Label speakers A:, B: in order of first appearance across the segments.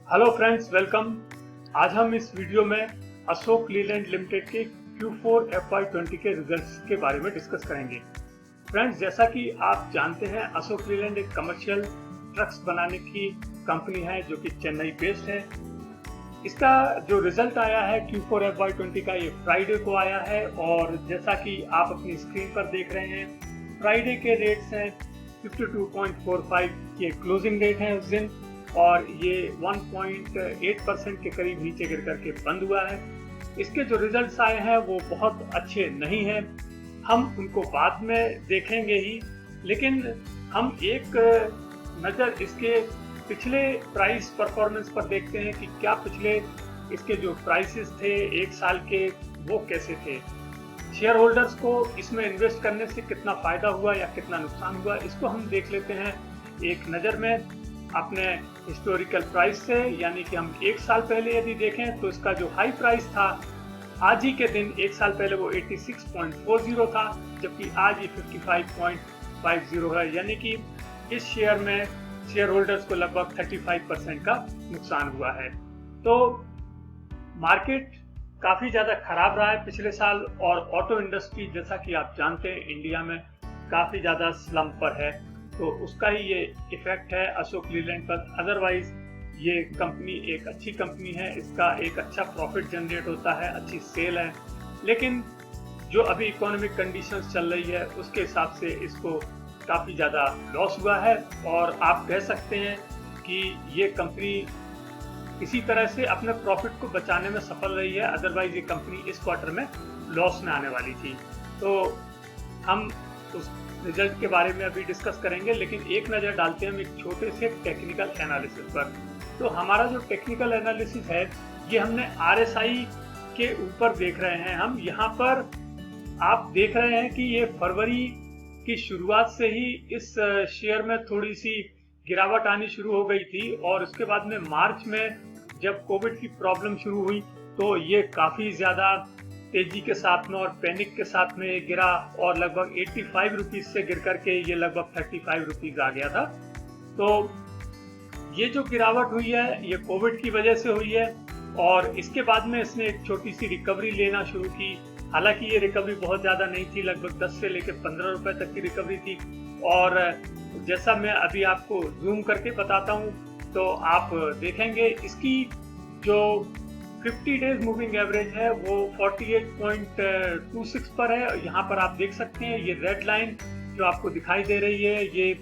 A: Hello friends, welcome. आज हम इस वीडियो में अशोक लीलैंड लिमिटेड के Q4 FY20 के रिजल्ट्स के बारे में डिस्कस करेंगे। फ्रेंड्स, जैसा कि आप जानते हैं, अशोक लीलैंड एक कमर्शियल ट्रक्स बनाने की कंपनी है जो कि चेन्नई बेस्ड है। इसका जो रिजल्ट आया है Q4 FY20 का, ये फ्राइडे को आया है और जैसा कि आप अपनी स्क्रीन पर देख रहे हैं, फ्राइडे के रेट्स हैं 52.45 के क्लोजिंग रेट है उस दिन और ये 1.8% के करीब नीचे गिर करके बंद हुआ है। इसके जो रिजल्ट्स आए हैं वो बहुत अच्छे नहीं हैं, हम उनको बाद में देखेंगे ही, लेकिन हम एक नज़र इसके पिछले प्राइस परफॉर्मेंस पर देखते हैं कि क्या पिछले इसके जो प्राइसेस थे एक साल के वो कैसे थे। शेयर होल्डर्स को इसमें इन्वेस्ट करने से कितना फायदा हुआ या कितना नुकसान हुआ, इसको हम देख लेते हैं एक नज़र में अपने हिस्टोरिकल प्राइस से। यानी कि हम एक साल पहले यदि देखें तो इसका जो हाई प्राइस था आज ही के दिन, एक साल पहले वो 86.40 था, जबकि आज ये 55.50 है। यानी कि इस शेयर में शेयर होल्डर्स को लगभग 35% का नुकसान हुआ है। तो मार्केट काफ़ी ज़्यादा खराब रहा है पिछले साल और ऑटो इंडस्ट्री, जैसा कि आप जानते हैं, इंडिया में काफ़ी ज़्यादा स्लम्प पर है, तो उसका ही ये इफेक्ट है अशोक लीलैंड पर। अदरवाइज ये कंपनी एक अच्छी कंपनी है, इसका एक अच्छा प्रॉफिट जनरेट होता है, अच्छी सेल है, लेकिन जो अभी इकोनॉमिक कंडीशंस चल रही है उसके हिसाब से इसको काफ़ी ज़्यादा लॉस हुआ है और आप कह सकते हैं कि ये कंपनी इसी तरह से अपने प्रॉफिट को बचाने में सफल रही है। अदरवाइज ये कंपनी इस क्वार्टर में लॉस में आने वाली थी। तो हम उस रिजल्ट के बारे में अभी डिस्कस करेंगे, लेकिन एक नज़र डालते हैं हम एक छोटे से टेक्निकल एनालिसिस पर। तो हमारा जो टेक्निकल एनालिसिस है ये हमने RSI के ऊपर देख रहे हैं। हम यहाँ पर आप देख रहे हैं कि ये फरवरी की शुरुआत से ही इस शेयर में थोड़ी सी गिरावट आनी शुरू हो गई थी और उसके बाद में मार्च में जब कोविड की प्रॉब्लम शुरू हुई तो ये काफ़ी ज़्यादा तेजी के साथ में और पैनिक के साथ में ये गिरा और लगभग 85 रुपीज़ से गिर करके ये लगभग 35 रुपीज़ आ गया था। तो ये जो गिरावट हुई है ये कोविड की वजह से हुई है और इसके बाद में इसने एक छोटी सी रिकवरी लेना शुरू की। हालांकि ये रिकवरी बहुत ज़्यादा नहीं थी, लगभग 10 से लेकर 15 रुपए तक की रिकवरी थी। और जैसा मैं अभी आपको जूम करके बताता हूँ तो आप देखेंगे इसकी जो 50 डेज मूविंग एवरेज है वो 48.26 पर है। यहाँ पर आप देख सकते हैं ये रेड लाइन जो आपको दिखाई दे रही है ये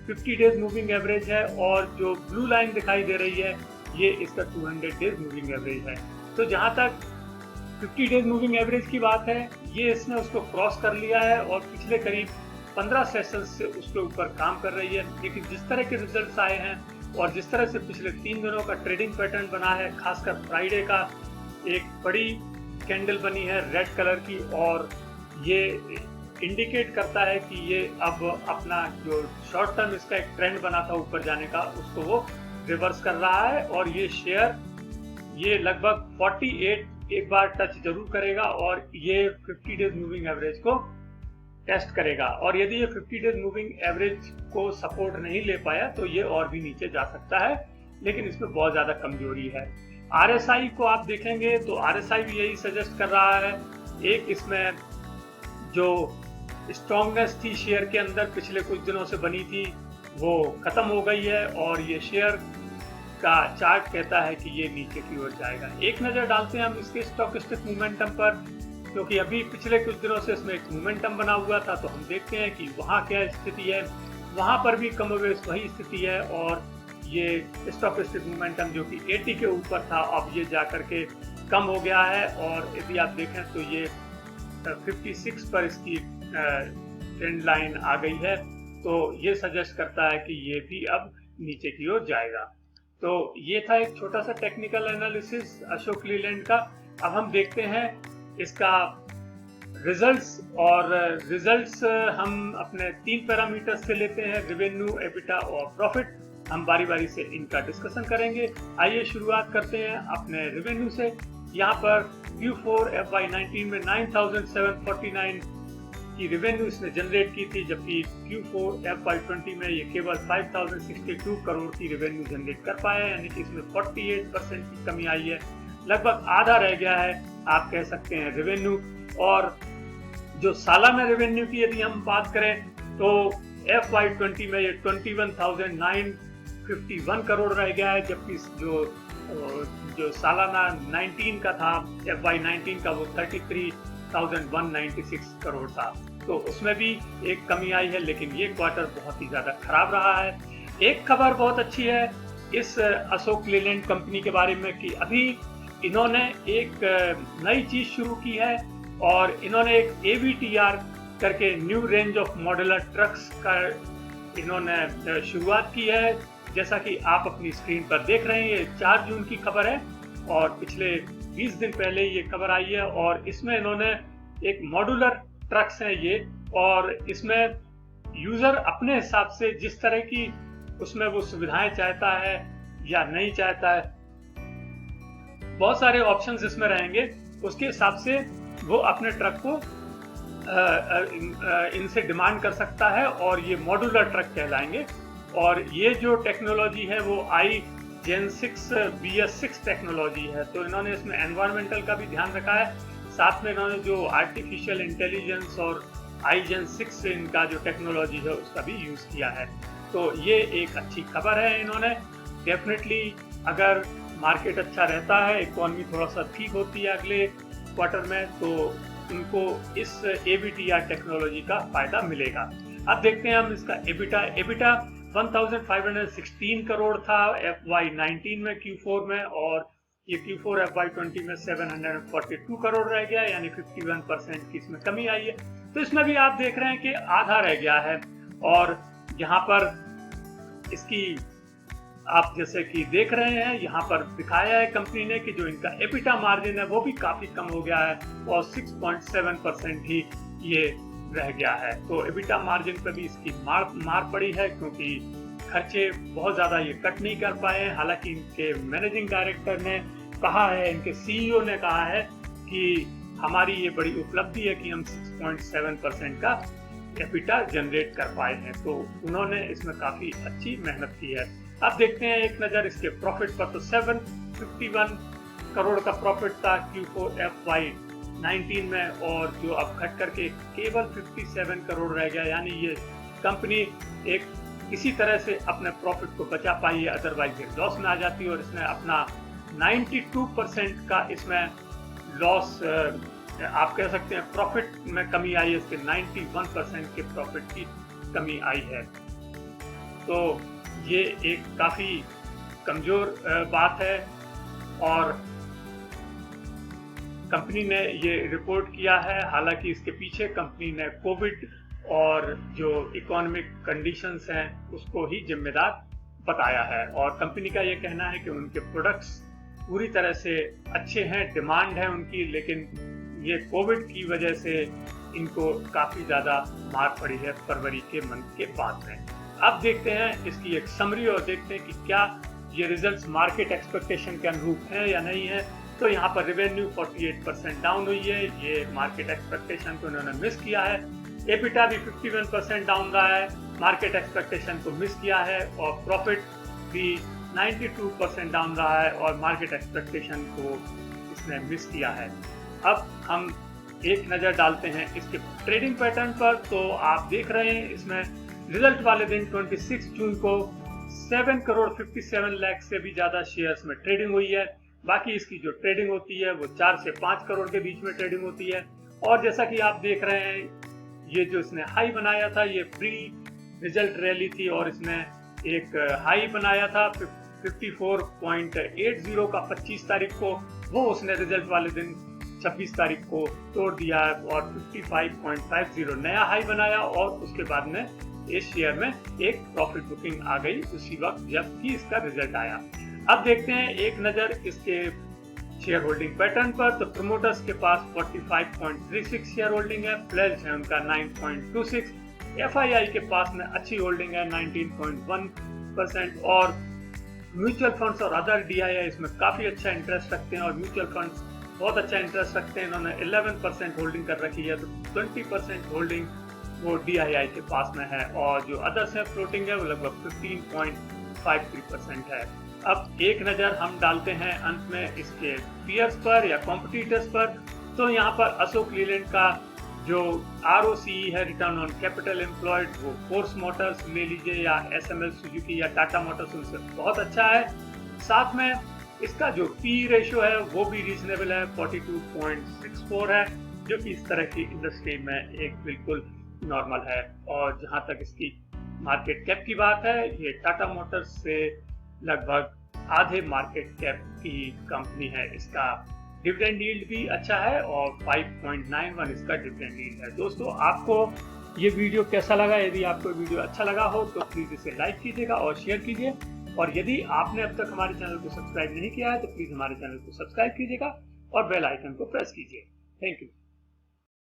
A: 50 डेज मूविंग एवरेज है और जो ब्लू लाइन दिखाई दे रही है ये इसका 200 डेज मूविंग एवरेज है। तो जहाँ तक 50 डेज मूविंग एवरेज की बात है, ये इसने उसको क्रॉस कर लिया है और पिछले करीब 15 सेशंस से उसके ऊपर काम कर रही है। लेकिन जिस तरह के रिजल्ट्स आए हैं और जिस तरह से पिछले 3 दिनों का ट्रेडिंग पैटर्न बना है, खासकर फ्राइडे का एक बड़ी कैंडल बनी है रेड कलर की और ये इंडिकेट करता है कि ये अब अपना जो शॉर्ट टर्म इसका एक ट्रेंड बना था ऊपर जाने का उसको वो रिवर्स कर रहा है और ये शेयर ये लगभग 48 एक बार टच जरूर करेगा और ये 50 डेज मूविंग एवरेज को टेस्ट करेगा। और यदि ये 50 डेज मूविंग एवरेज को सपोर्ट नहीं ले पाया तो ये और भी नीचे जा सकता है, लेकिन इसमें बहुत ज़्यादा कमजोरी है। RSI को आप देखेंगे तो RSI भी यही सजेस्ट कर रहा है। एक इसमें जो स्ट्रॉन्गनेस थी शेयर के अंदर पिछले कुछ दिनों से बनी थी वो खत्म हो गई है और ये शेयर का चार्ट कहता है कि ये नीचे की ओर जाएगा। एक नज़र डालते हैं हम इसके स्टॉकेस्टिक मोमेंटम पर, क्योंकि अभी पिछले कुछ दिनों से इसमें एक मोमेंटम बना हुआ था, तो हम देखते हैं कि वहाँ क्या स्थिति है। वहाँ पर भी कमोबेश वही स्थिति है और ये स्टॉकेस्टिक मोमेंटम जो कि 80 के ऊपर था अब ये जा करके कम हो गया है और यदि आप देखें तो ये 56 पर इसकी ट्रेंड लाइन आ गई है। तो ये सजेस्ट करता है कि ये भी अब नीचे की ओर जाएगा। तो ये था एक छोटा सा टेक्निकल एनालिसिस अशोक लीलैंड का। अब हम देखते हैं इसका रिजल्ट्स और रिजल्ट्स हम अपने 3 पैरामीटर्स से लेते हैं, रेवेन्यू, एबिटा और प्रॉफिट। हम बारी बारी से इनका डिस्कशन करेंगे। आइए शुरुआत करते हैं अपने रेवेन्यू से। यहाँ पर Q4 FY19 में 9,749 की रेवेन्यू इसने जनरेट की थी, जबकि Q4 FY20 में ये केवल 5062 करोड़ की रेवेन्यू जनरेट कर पाया, यानी कि इसमें 48% की कमी आई है। लगभग आधा रह गया है आप कह सकते हैं रेवेन्यू। और जो सालाना रेवेन्यू की यदि हम बात करें तो FY20 में ये 21,951 करोड़ रह गया है, जबकि जो सालाना 19 का था, FY19 का, वो 33,196 करोड़ था। तो उसमें भी एक कमी आई है, लेकिन ये क्वार्टर बहुत ही ज्यादा खराब रहा है। एक खबर बहुत अच्छी है इस अशोक लीलैंड कंपनी के बारे में कि अभी इन्होंने एक नई चीज शुरू की है और इन्होंने एक AVTR करके new range of modular trucks का इन्होंने शुरुआत की है। जैसा कि आप अपनी स्क्रीन पर देख रहे हैं, ये 4 जून की खबर है और पिछले 20 दिन पहले ये खबर आई है। और इसमें इन्होंने एक मॉड्यूलर ट्रक्स हैं ये, और इसमें यूजर अपने हिसाब से जिस तरह की उसमें वो सुविधाएं चाहता है या नहीं चाहता है, बहुत सारे ऑप्शंस इसमें रहेंगे, उसके हिसाब से वो अपने ट्रक को इनसे डिमांड कर सकता है और ये मॉड्यूलर ट्रक कहलाएंगे। और ये जो टेक्नोलॉजी है वो iGen 6 BS6 टेक्नोलॉजी है। तो इन्होंने इसमें एनवायरमेंटल का भी ध्यान रखा है, साथ में इन्होंने जो आर्टिफिशियल इंटेलिजेंस और iGen 6 से इनका जो टेक्नोलॉजी है उसका भी यूज किया है। तो ये एक अच्छी खबर है। इन्होंने डेफिनेटली, अगर मार्केट अच्छा रहता है, इकोनॉमी थोड़ा सा ठीक होती है अगले क्वार्टर में, तो उनको इस AVTR टेक्नोलॉजी का फायदा मिलेगा। अब देखते हैं हम इसका एबिटा 1516 करोड़ था FY19 में, Q4 में, और ये Q4 FY20 में 742 करोड़ रह गया, यानी 51% की इसमें कमी आई है। तो इसमें भी आप देख रहे हैं कि आधा रह गया है। और यहाँ पर इसकी आप जैसे कि देख रहे हैं, यहाँ पर दिखाया है कंपनी ने कि जो इनका एबिटा मार्जिन है वो भी काफी कम हो गया है और 6.7% ही ये रह गया है। तो एबिटा मार्जिन पर भी इसकी मार पड़ी है, क्योंकि खर्चे बहुत ज्यादा ये कट नहीं कर पाए। हालांकि इनके मैनेजिंग डायरेक्टर ने कहा है, इनके CEO ने कहा है कि हमारी ये बड़ी उपलब्धि है कि हम 6.7% का एबिटा जनरेट कर पाए हैं। तो उन्होंने इसमें काफी अच्छी मेहनत की है। अब देखते हैं एक नजर इसके प्रॉफिट पर। तो 751 करोड़ का प्रॉफिट था Q4 FY19 में, और जो अब घट करके केवल 57 करोड़ रह गया, यानी ये कंपनी एक किसी तरह से अपने प्रॉफिट को बचा पाई है, अदरवाइज ये लॉस में आ जाती है। और इसने अपना 92% का इसमें लॉस, आप कह सकते हैं प्रॉफिट में कमी आई है, इसके 91% के प्रॉफिट की कमी आई है। तो ये एक काफी कमजोर बात है। और कंपनी ने ये रिपोर्ट किया है, हालांकि इसके पीछे कंपनी ने कोविड और जो इकोनॉमिक कंडीशंस हैं उसको ही जिम्मेदार बताया है। और कंपनी का ये कहना है कि उनके प्रोडक्ट्स पूरी तरह से अच्छे हैं, डिमांड है उनकी, लेकिन ये कोविड की वजह से इनको काफी ज्यादा मार पड़ी है फरवरी के मंथ के बाद में। अब देखते हैं इसकी एक समरी और देखते हैं कि क्या ये रिजल्ट्स मार्केट एक्सपेक्टेशन के अनुरूप हैं या नहीं है। तो यहाँ पर रेवेन्यू 48% डाउन हुई है, ये मार्केट एक्सपेक्टेशन को इन्होंने मिस किया है। एबिटा भी 51% डाउन रहा है, मार्केट एक्सपेक्टेशन को मिस किया है। और प्रॉफिट भी 92% डाउन रहा है और मार्केट एक्सपेक्टेशन को इसने मिस किया है। अब हम एक नजर डालते हैं इसके ट्रेडिंग पैटर्न पर। तो आप देख रहे हैं इसमें रिजल्ट वाले दिन 26 जून को 7 करोड़ 57 लाख से भी ज्यादा शेयर्स में ट्रेडिंग हुई है। बाकी इसकी जो ट्रेडिंग होती है वो 4 से 5 करोड़ के बीच में ट्रेडिंग होती है। और जैसा कि आप देख रहे हैं, ये जो इसने हाई बनाया था ये प्री रिजल्ट रैली थी और इसने एक हाई बनाया था 54.80 का 25 तारीख को, वो उसने रिजल्ट वाले दिन 26 तारीख को तोड़ दिया और 55.50 नया हाई बनाया। और उसके बाद में इस शेयर में एक प्रॉफिट बुकिंग आ गई उसी वक्त जबकि इसका रिजल्ट आया। अब देखते हैं एक नजर इसके शेयर होल्डिंग पैटर्न पर। तो प्रमोटर्स के पास 45.36 शेयर होल्डिंग है, प्लेज है उनका 9.26, FII के पास में अच्छी होल्डिंग है 19.1%, और म्यूचुअल फंड्स और अदर DII इसमें काफी अच्छा इंटरेस्ट रखते हैं और म्यूचुअल फंड्स बहुत अच्छा इंटरेस्ट रखते हैं, इन्होंने 11% होल्डिंग कर रखी है, तो 20% होल्डिंग वो DII के पास में है, और जो अदर्स है फ्लोटिंग है वो लगभग 15.53% है। अब एक नज़र हम डालते हैं अंत में इसके पीयर्स पर या कॉम्पिटिटर्स पर। तो यहाँ पर अशोक लीलैंड का जो ROCE है, रिटर्न ऑन कैपिटल एम्प्लॉयड, वो फोर्स मोटर्स ले लीजिए या SML सुजुकी या टाटा मोटर्स, उनसे बहुत अच्छा है। साथ में इसका जो P रेशियो है वो भी रीजनेबल है, 42.64 है, जो कि इस तरह की इंडस्ट्री में एक बिल्कुल नॉर्मल है। और जहां तक इसकी मार्केट कैप की बात है, ये टाटा मोटर्स से लगभग आधे मार्केट कैप की कंपनी है। इसका डिविडेंड यील्ड भी अच्छा है और 5.91 इसका डिविडेंड यील्ड है। दोस्तों, आपको ये वीडियो कैसा लगा? यदि आपको वीडियो अच्छा लगा हो तो प्लीज इसे लाइक कीजिएगा और शेयर कीजिए, और यदि आपने अब तक हमारे चैनल को सब्सक्राइब नहीं किया है तो प्लीज हमारे चैनल को सब्सक्राइब कीजिएगा और बेल आइकन को प्रेस कीजिए। Thank you.